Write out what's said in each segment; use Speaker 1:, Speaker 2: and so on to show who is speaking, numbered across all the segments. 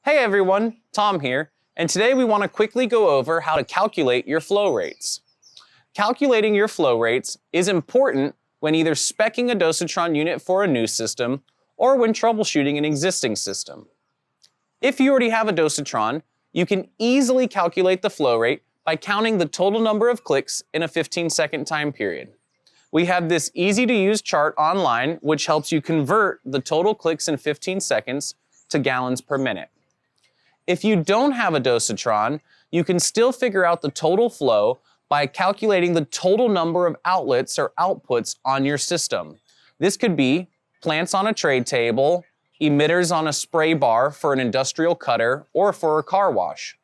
Speaker 1: Hey everyone, Tom here, and today we want to quickly go over how to calculate your flow rates. Calculating your flow rates is important when either speccing a Dosatron unit for a new system or when troubleshooting an existing system. If you already have a Dosatron, you can easily calculate the flow rate by counting the total number of clicks in a 15-second time period. We have this easy-to-use chart online which helps you convert the total clicks in 15 seconds to gallons per minute. If you don't have a Dosatron, you can still figure out the total flow by calculating the total number of outlets or outputs on your system. This could be plants on a tray table, emitters on a spray bar for an industrial cutter, or for a car wash.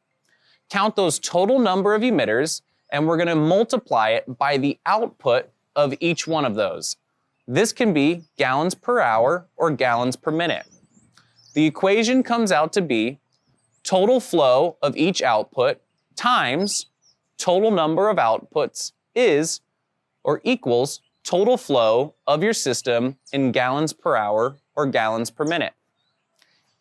Speaker 1: Count those total number of emitters, and we're going to multiply it by the output of each one of those. This can be gallons per hour or gallons per minute. The equation comes out to be total flow of each output times total number of outputs is or equals total flow of your system in gallons per hour or gallons per minute.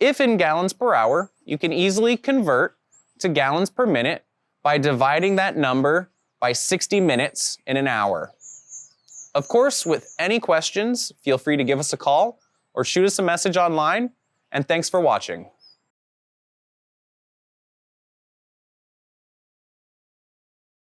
Speaker 1: If in gallons per hour, you can easily convert to gallons per minute by dividing that number by 60 minutes in an hour. Of course, with any questions, feel free to give us a call or shoot us a message online, and thanks for watching.